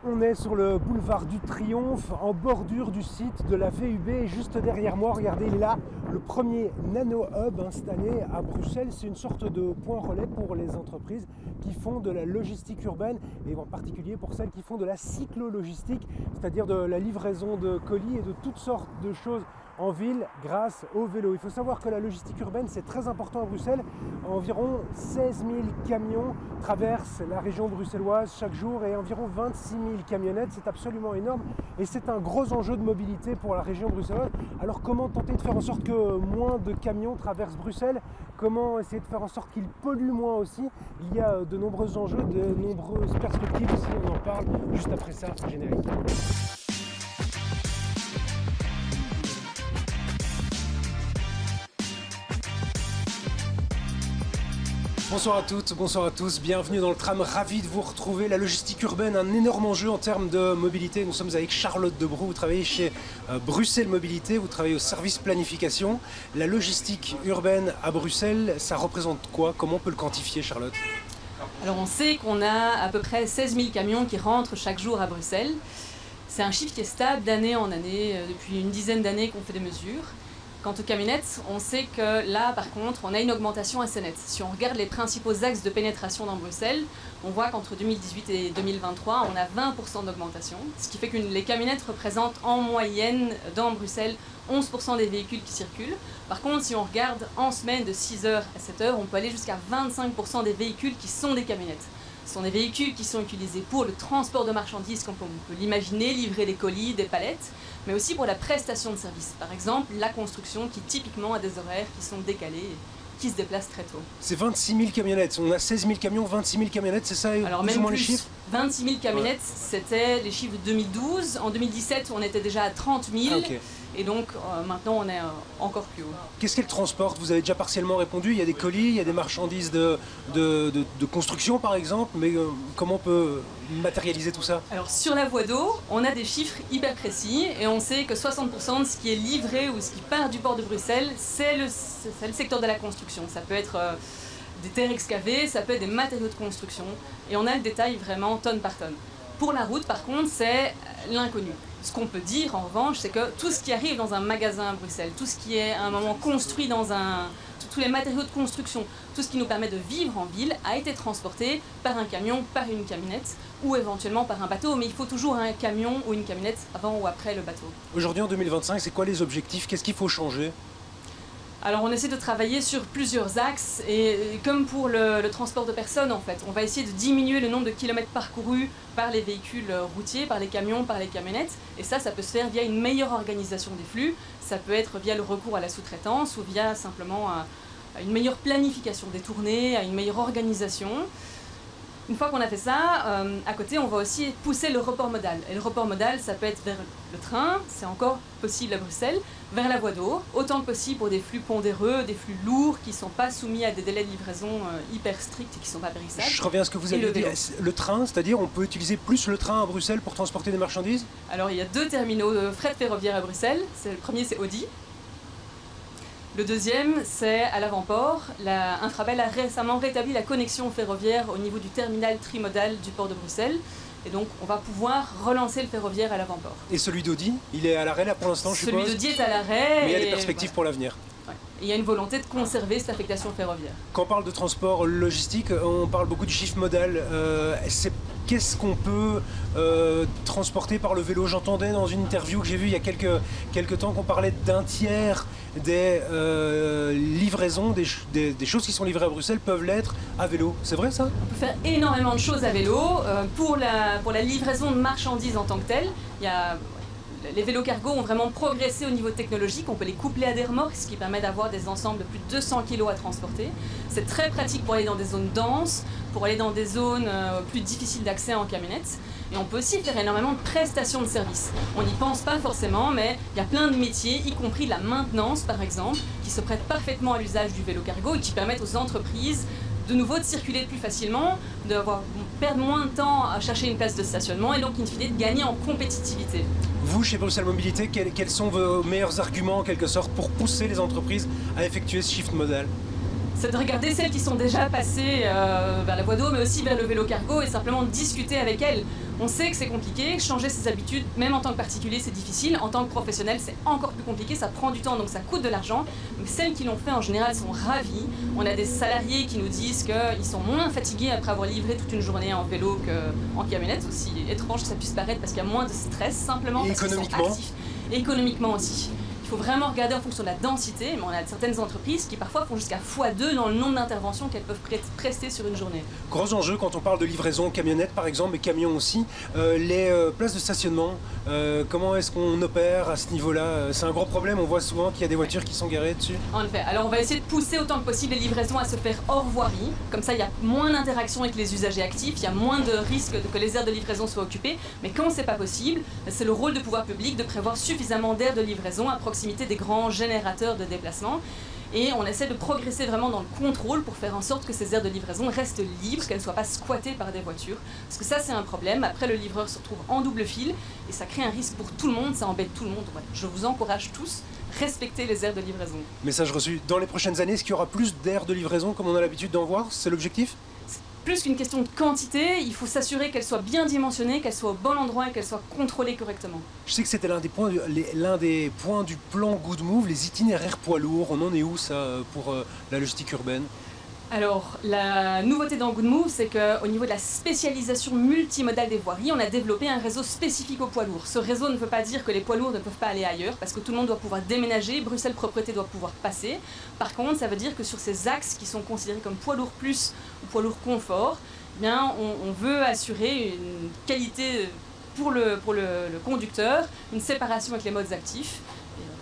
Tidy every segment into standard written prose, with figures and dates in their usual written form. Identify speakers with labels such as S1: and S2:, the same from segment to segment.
S1: On est sur le boulevard du Triomphe, en bordure du site de la VUB. Et juste derrière moi, regardez, il est là, le premier nano-hub installé à Bruxelles. C'est une sorte de point relais pour les entreprises qui font de la logistique urbaine, et en particulier pour celles qui font de la cyclo-logistique, c'est-à-dire de la livraison de colis et de toutes sortes de choses en ville grâce au vélo. Il faut savoir que la logistique urbaine, c'est très important à Bruxelles. Environ 16 000 camions traversent la région bruxelloise chaque jour et environ 26 000 camionnettes. C'est absolument énorme et c'est un gros enjeu de mobilité pour la région bruxelloise. Alors comment tenter de faire en sorte que moins de camions traversent Bruxelles? Comment essayer de faire en sorte qu'ils polluent moins aussi? Il y a de nombreux enjeux, de nombreuses perspectives aussi. On en parle juste après ça, générique. Bonsoir à toutes, bonsoir à tous, bienvenue dans le tram, ravi de vous retrouver. La logistique urbaine, un énorme enjeu en termes de mobilité. Nous sommes avec Charlotte Debrou, vous travaillez chez Bruxelles Mobilité, vous travaillez au service planification. La logistique urbaine à Bruxelles, ça représente quoi? Comment on peut le quantifier, Charlotte?
S2: Alors on sait qu'on a à peu près 16 000 camions qui rentrent chaque jour à Bruxelles. C'est un chiffre qui est stable d'année en année, depuis une dizaine d'années qu'on fait des mesures. Quant aux camionnettes, on sait que là, par contre, on a une augmentation assez nette. Si on regarde les principaux axes de pénétration dans Bruxelles, on voit qu'entre 2018 et 2023, on a 20% d'augmentation, ce qui fait que les camionnettes représentent en moyenne dans Bruxelles 11% des véhicules qui circulent. Par contre, si on regarde en semaine de 6h à 7h, on peut aller jusqu'à 25% des véhicules qui sont des camionnettes. Ce sont des véhicules qui sont utilisés pour le transport de marchandises, comme on peut l'imaginer, livrer des colis, des palettes, mais aussi pour la prestation de services. Par exemple, la construction qui typiquement a des horaires qui sont décalés et qui se déplacent très tôt.
S1: C'est 26 000 camionnettes, on a 16 000 camions, 26 000 camionnettes, c'est ça?
S2: Alors
S1: plus
S2: même
S1: ou moins
S2: plus,
S1: les chiffres?
S2: 26 000 camionnettes, c'était les chiffres de 2012. En 2017, on était déjà à 30 000.
S1: Ah, okay.
S2: Et donc maintenant, on est encore plus haut.
S1: Qu'est-ce qu'elle transporte? Vous avez déjà partiellement répondu. Il y a des colis, il y a des marchandises de construction par exemple, mais comment on peut matérialiser tout ça?
S2: Alors sur la voie d'eau, on a des chiffres hyper précis et on sait que 60% de ce qui est livré ou ce qui part du port de Bruxelles, c'est le secteur de la construction. Ça peut être des terres excavées, ça peut être des matériaux de construction et on a le détail vraiment tonne par tonne. Pour la route, par contre, c'est l'inconnu. Ce qu'on peut dire, en revanche, c'est que tout ce qui arrive dans un magasin à Bruxelles, tout ce qui est à un moment construit dans tous les matériaux de construction, tout ce qui nous permet de vivre en ville, a été transporté par un camion, par une camionnette ou éventuellement par un bateau. Mais il faut toujours un camion ou une camionnette avant ou après le bateau.
S1: Aujourd'hui, en 2025, c'est quoi les objectifs? Qu'est-ce qu'il faut changer?
S2: Alors on essaie de travailler sur plusieurs axes et comme pour le transport de personnes en fait, on va essayer de diminuer le nombre de kilomètres parcourus par les véhicules routiers, par les camions, par les camionnettes et ça peut se faire via une meilleure organisation des flux, ça peut être via le recours à la sous-traitance ou via simplement une meilleure planification des tournées, à une meilleure organisation. Une fois qu'on a fait ça, à côté, on va aussi pousser le report modal. Et le report modal, ça peut être vers le train, c'est encore possible à Bruxelles, vers la voie d'eau, autant que possible pour des flux pondéreux, des flux lourds qui ne sont pas soumis à des délais de livraison hyper stricts et qui ne sont pas périssables.
S1: Je reviens à ce que vous avez dit. Le train, c'est-à-dire on peut utiliser plus le train à Bruxelles pour transporter des marchandises?
S2: Alors il y a deux terminaux de fret ferroviaire à Bruxelles. Le premier, c'est Audi. Le deuxième, c'est à l'avant-port. Infrabel a récemment rétabli la connexion ferroviaire au niveau du terminal trimodal du port de Bruxelles. Et donc, on va pouvoir relancer le ferroviaire à l'avant-port.
S1: Et celui d'Audi, il est à l'arrêt là pour l'instant, je suppose?
S2: Celui d'Audi est à l'arrêt.
S1: Mais il y a des perspectives pour l'avenir.
S2: Ouais. Il y a une volonté de conserver cette affectation ferroviaire.
S1: Quand on parle de transport logistique, on parle beaucoup du shift modal. Qu'est-ce qu'on peut transporter par le vélo? J'entendais dans une interview que j'ai vue il y a quelques temps qu'on parlait d'un tiers des livraisons, des choses qui sont livrées à Bruxelles peuvent l'être à vélo. C'est vrai ça?
S2: On peut faire énormément de choses à vélo. Pour la livraison de marchandises en tant que telle, les vélos cargo ont vraiment progressé au niveau technologique. On peut les coupler à des remorques, ce qui permet d'avoir des ensembles de plus de 200 kg à transporter. C'est très pratique pour aller dans des zones denses, pour aller dans des zones plus difficiles d'accès en camionnette. Et on peut aussi faire énormément de prestations de services. On n'y pense pas forcément, mais il y a plein de métiers, y compris la maintenance par exemple, qui se prêtent parfaitement à l'usage du vélo cargo et qui permettent aux entreprises de nouveau de circuler plus facilement, de perdre moins de temps à chercher une place de stationnement et donc in fine de gagner en compétitivité.
S1: Vous, chez Bruxelles Mobilité, quels sont vos meilleurs arguments en quelque sorte pour pousser les entreprises à effectuer ce shift modal?
S2: c'est de regarder celles qui sont déjà passées vers la voie d'eau, mais aussi vers le vélo cargo, et simplement discuter avec elles. On sait que c'est compliqué, changer ses habitudes, même en tant que particulier, c'est difficile. En tant que professionnel, c'est encore plus compliqué, ça prend du temps, donc ça coûte de l'argent. Mais celles qui l'ont fait, en général, sont ravies. On a des salariés qui nous disent qu'ils sont moins fatigués après avoir livré toute une journée en vélo qu'en camionnette, aussi étrange que ça puisse paraître, parce qu'il y a moins de stress, simplement,
S1: et
S2: parce qu'ils sont
S1: économiquement
S2: actifs. Et économiquement aussi. Il faut vraiment regarder en fonction de la densité, mais on a certaines entreprises qui parfois font jusqu'à x2 dans le nombre d'interventions qu'elles peuvent prester sur une journée.
S1: Gros enjeu quand on parle de livraison camionnette par exemple, mais camions aussi, les places de stationnement, comment est-ce qu'on opère à ce niveau-là? C'est un gros problème, on voit souvent qu'il y a des voitures qui sont garées dessus.
S2: En effet, alors on va essayer de pousser autant que possible les livraisons à se faire hors voirie, comme ça il y a moins d'interaction avec les usagers actifs, il y a moins de risques que les aires de livraison soient occupées, mais quand c'est pas possible, c'est le rôle de pouvoir public de prévoir suffisamment d'aires de livraison à proximité des grands générateurs de déplacement. Et on essaie de progresser vraiment dans le contrôle pour faire en sorte que ces aires de livraison restent libres, qu'elles ne soient pas squattées par des voitures. Parce que ça, c'est un problème. Après, le livreur se retrouve en double fil et ça crée un risque pour tout le monde, ça embête tout le monde. Voilà. Je vous encourage tous, respectez les aires de livraison.
S1: Message reçu. Dans les prochaines années, est-ce qu'il y aura plus d'aires de livraison comme on a l'habitude d'en voir? C'est l'objectif?
S2: Plus qu'une question de quantité, il faut s'assurer qu'elles soient bien dimensionnées, qu'elles soient au bon endroit et qu'elles soient contrôlées correctement.
S1: Je sais que c'était l'un des points du plan Good Move, les itinéraires poids lourds. On en est où ça pour la logistique urbaine?
S2: Alors, la nouveauté dans Good Move, c'est qu'au niveau de la spécialisation multimodale des voiries, on a développé un réseau spécifique aux poids lourds. Ce réseau ne veut pas dire que les poids lourds ne peuvent pas aller ailleurs, parce que tout le monde doit pouvoir déménager, Bruxelles Propreté doit pouvoir passer. Par contre, ça veut dire que sur ces axes qui sont considérés comme poids lourds plus ou poids lourds confort, eh bien, on veut assurer une qualité pour le conducteur, une séparation avec les modes actifs,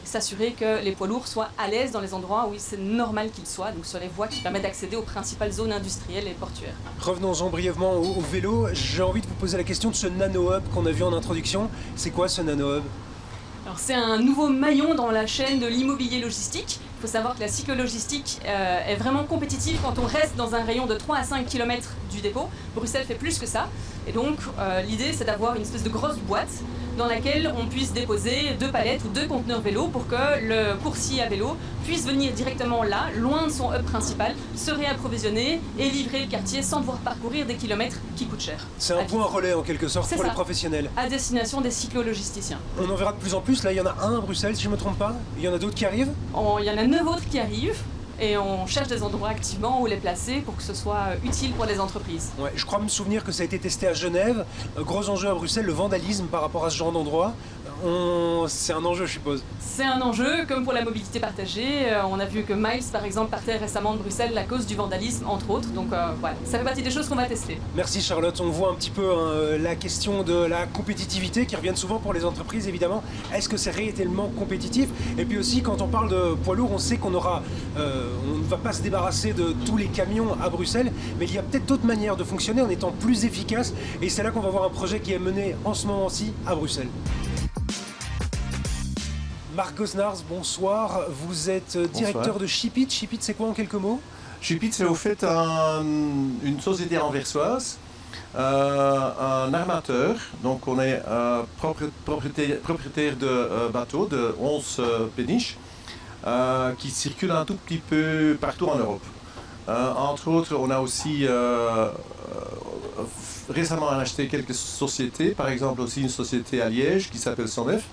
S2: s'assurer que les poids lourds soient à l'aise dans les endroits où c'est normal qu'ils soient, donc sur les voies qui permettent d'accéder aux principales zones industrielles et portuaires.
S1: Revenons-en brièvement au vélo. J'ai envie de vous poser la question de ce nano-hub qu'on a vu en introduction. C'est quoi ce nano-hub?
S2: Alors c'est un nouveau maillon dans la chaîne de l'immobilier logistique. Il faut savoir que la cyclo-logistique est vraiment compétitive quand on reste dans un rayon de 3 à 5 km du dépôt. Bruxelles fait plus que ça. Et donc l'idée c'est d'avoir une espèce de grosse boîte dans laquelle on puisse déposer 2 palettes ou 2 conteneurs vélo pour que le coursier à vélo puisse venir directement là, loin de son hub principal, se réapprovisionner et livrer le quartier sans devoir parcourir des kilomètres qui coûtent cher.
S1: C'est un point relais en quelque sorte pour les professionnels.
S2: À destination des cyclo-logisticiens.
S1: On en verra de plus en plus. Là, il y en a un à Bruxelles, si je ne me trompe pas. Il y en a d'autres qui arrivent?
S2: Il y en a 9 autres qui arrivent. Et on cherche des endroits activement où les placer pour que ce soit utile pour les entreprises.
S1: Ouais, je crois me souvenir que ça a été testé à Genève. Gros enjeu à Bruxelles, le vandalisme par rapport à ce genre d'endroit. C'est un enjeu, je suppose.
S2: C'est un enjeu, comme pour la mobilité partagée. On a vu que Miles, par exemple, partait récemment de Bruxelles à cause du vandalisme, entre autres. Donc voilà, ça fait partie des choses qu'on va tester.
S1: Merci Charlotte. On voit un petit peu la question de la compétitivité qui revient souvent pour les entreprises, évidemment. Est-ce que c'est réellement compétitif? Et puis aussi, quand on parle de poids lourds, on sait qu'on aura... on ne va pas se débarrasser de tous les camions à Bruxelles, mais il y a peut-être d'autres manières de fonctionner en étant plus efficace. Et c'est là qu'on va voir un projet qui est mené en ce moment-ci à Bruxelles. Marc Gosnars, bonsoir. Vous êtes directeur de Shipit. Shipit, c'est quoi en quelques mots?
S3: Shipit, c'est au fait une société anversoise, un armateur. Donc on est propriétaire de bateaux de 11 péniches qui circulent un tout petit peu partout en Europe. Entre autres, on a aussi récemment acheté quelques sociétés, par exemple aussi une société à Liège qui s'appelle Sonef.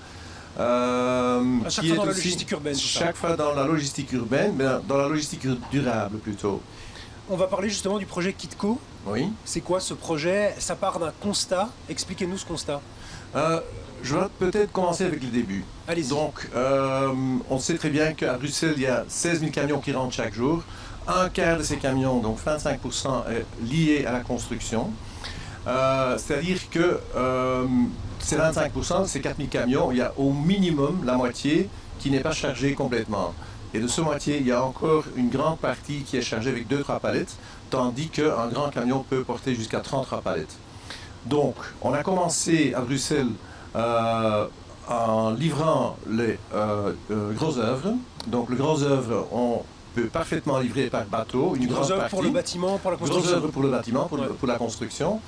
S1: À chaque fois dans la logistique urbaine.
S3: Chaque fois dans la logistique urbaine, mais dans la logistique durable plutôt.
S1: On va parler justement du projet Kitco.
S3: Oui.
S1: C'est quoi ce projet? Ça part d'un constat. Expliquez-nous ce constat.
S3: Je vais peut-être commencer avec le début.
S1: Allez-y.
S3: Donc, on sait très bien qu'à Bruxelles, il y a 16 000 camions qui rentrent chaque jour. Un quart de ces camions, donc 25%, est lié à la construction. C'est-à-dire que ces 25%, ces 4 000 camions, il y a au minimum la moitié qui n'est pas chargée complètement. Et de ce moitié, il y a encore une grande partie qui est chargée avec 2-3 palettes, tandis qu'un grand camion peut porter jusqu'à 33 palettes. Donc, on a commencé à Bruxelles en livrant les grosses œuvres. Donc, les grosses œuvres, on peut parfaitement livrer par bateau. Une grande partie.
S1: Pour le bâtiment, pour la construction.
S3: Grosses œuvres pour le bâtiment, pour la construction.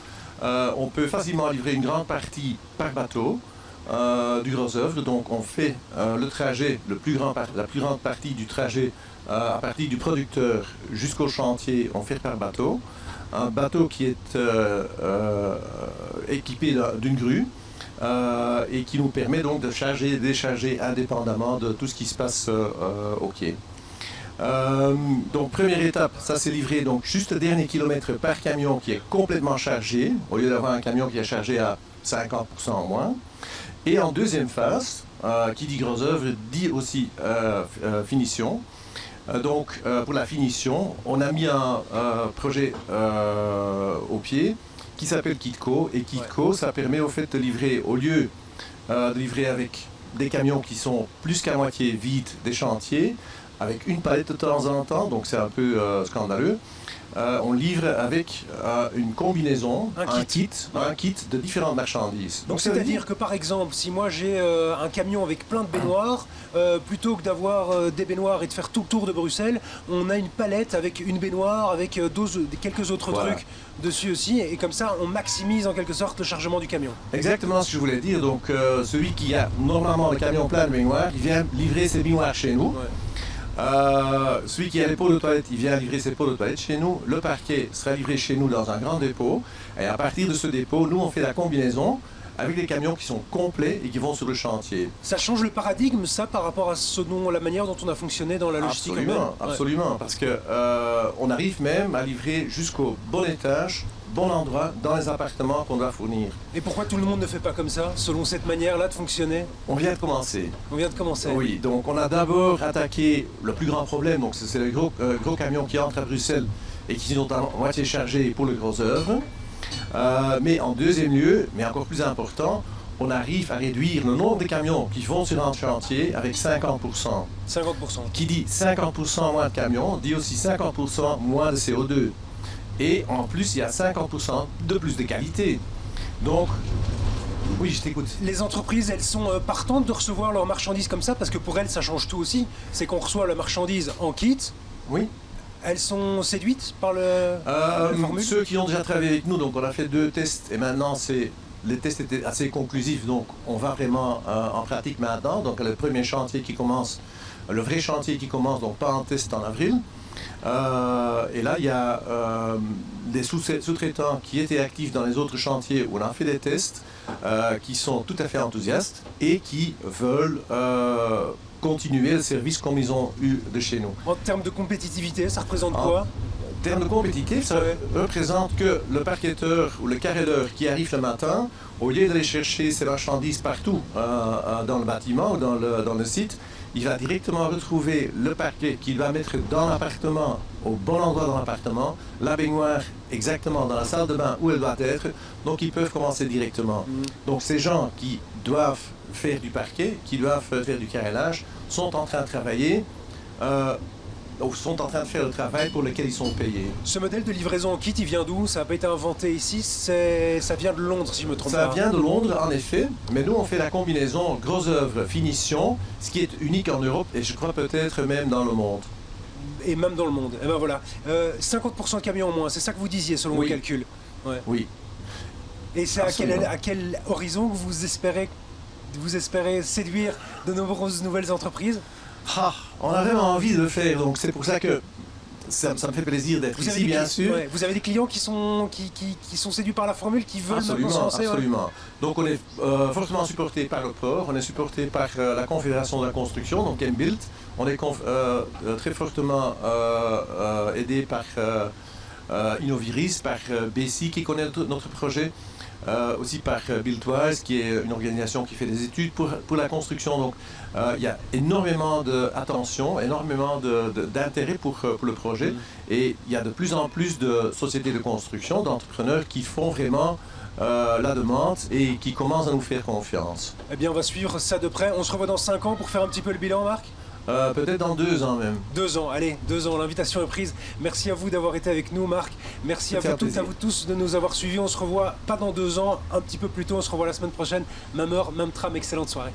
S3: On peut facilement livrer une grande partie par bateau. du gros œuvre. Donc on fait le trajet, la plus grande partie du trajet à partir du producteur jusqu'au chantier, on fait par bateau. Un bateau qui est équipé d'une grue et qui nous permet donc de charger et décharger indépendamment de tout ce qui se passe au quai. Donc première étape, ça c'est livré donc juste le dernier kilomètre par camion qui est complètement chargé, au lieu d'avoir un camion qui est chargé à 50% en moins. Et en deuxième phase, qui dit gros œuvre, dit aussi finition. Donc pour la finition, on a mis un projet au pied qui s'appelle Kitco. Et Kitco, ça permet au fait de livrer, au lieu de livrer avec des camions qui sont plus qu'à moitié vides des chantiers, avec une palette de temps en temps, donc c'est un peu scandaleux. On livre avec une combinaison, un kit de différentes marchandises.
S1: Donc c'est-à-dire que par exemple, si moi j'ai un camion avec plein de baignoires, plutôt que d'avoir des baignoires et de faire tout le tour de Bruxelles, on a une palette avec une baignoire, avec quelques autres trucs dessus aussi, et comme ça on maximise en quelque sorte le chargement du camion.
S3: Exactement ce que je voulais dire. Donc celui qui a normalement le camion plein de baignoires, il vient livrer ses baignoires chez nous. Celui qui a les pots de toilette, il vient livrer ses pots de toilette chez nous. Le parquet sera livré chez nous dans un grand dépôt. Et à partir de ce dépôt, nous on fait la combinaison avec des camions qui sont complets et qui vont sur le chantier.
S1: Ça change le paradigme, ça, par rapport à la manière dont on a fonctionné dans la logistique humaine.
S3: Absolument, parce que on arrive même à livrer jusqu'au bon étage, bon endroit, dans les appartements qu'on doit fournir.
S1: Et pourquoi tout le monde ne fait pas comme ça, selon cette manière-là de fonctionner?
S3: On vient de commencer.
S1: On vient de commencer.
S3: Oui, donc on a d'abord attaqué le plus grand problème, donc c'est les gros camions qui entrent à Bruxelles et qui sont à moitié chargés pour le gros œuvre. Mais en deuxième lieu, mais encore plus important, on arrive à réduire le nombre de camions qui vont sur un chantier avec 50%.
S1: 50%.
S3: Qui dit 50% moins de camions, dit aussi 50% moins de CO2. Et en plus, il y a 50% de plus de qualité. Donc, oui, je t'écoute.
S1: Les entreprises, elles sont partantes de recevoir leurs marchandises comme ça, parce que pour elles, ça change tout aussi. C'est qu'on reçoit la marchandise en kit.
S3: Oui.
S1: Elles sont séduites par la formule?
S3: Ceux qui ont déjà travaillé avec nous, donc on a fait 2 tests et maintenant les tests étaient assez conclusifs, donc on va vraiment en pratique maintenant. Donc le premier chantier qui commence, le vrai chantier qui commence, donc pas en test en avril. Et là, il y a des sous-traitants qui étaient actifs dans les autres chantiers où on a fait des tests, qui sont tout à fait enthousiastes et qui veulent continuer le service comme ils ont eu de chez nous.
S1: En termes de compétitivité, ça représente quoi?
S3: En termes de compétitivité, ça représente que le parquetteur ou le carreleur qui arrive le matin, au lieu d'aller chercher ses marchandises partout dans le bâtiment ou dans le site, il va directement retrouver le parquet qu'il va mettre dans l'appartement, au bon endroit dans l'appartement, la baignoire exactement dans la salle de bain où elle doit être, donc ils peuvent commencer directement. Donc ces gens qui doivent faire du parquet, qui doivent faire du carrelage, sont en train de travailler, sont en train de faire le travail pour lequel ils sont payés.
S1: Ce modèle de livraison en kit, il vient d'où? Ça n'a pas été inventé ici, ça vient de Londres si je me trompe pas.
S3: Ça vient de Londres en effet, mais nous on fait la combinaison gros œuvre, finition, ce qui est unique en Europe et je crois peut-être même dans le monde.
S1: Et même dans le monde, et ben voilà. 50% de camions en moins, c'est ça que vous disiez selon vos calculs? Ouais.
S3: Oui.
S1: Et c'est à quel horizon que vous espérez séduire de nombreuses nouvelles entreprises?
S3: On a vraiment envie de le faire, donc c'est pour ça que ça me fait plaisir d'être ici, bien sûr.
S1: Ouais, vous avez des clients qui sont séduits par la formule, qui veulent maintenant se lancer?
S3: Absolument. Donc on est fortement supporté par le port, on est supporté par la Confédération de la construction, donc Mbuild. On est très fortement aidé par Innoviris, par BC qui connaît notre projet. Aussi par Buildwise, qui est une organisation qui fait des études pour la construction. Donc il y a énormément d'attention, énormément d'intérêt pour le projet. Et il y a de plus en plus de sociétés de construction, d'entrepreneurs qui font vraiment la demande et qui commencent à nous faire confiance.
S1: Eh bien, on va suivre ça de près. On se revoit dans 5 ans pour faire un petit peu le bilan, Marc?
S3: Peut-être dans 2 ans même.
S1: 2 ans, allez, 2 ans, l'invitation est prise. Merci à vous d'avoir été avec nous, Marc. Merci à vous toutes, à vous tous de nous avoir suivis. On se revoit pas dans 2 ans, un petit peu plus tôt, on se revoit la semaine prochaine. Même heure, même tram, excellente soirée.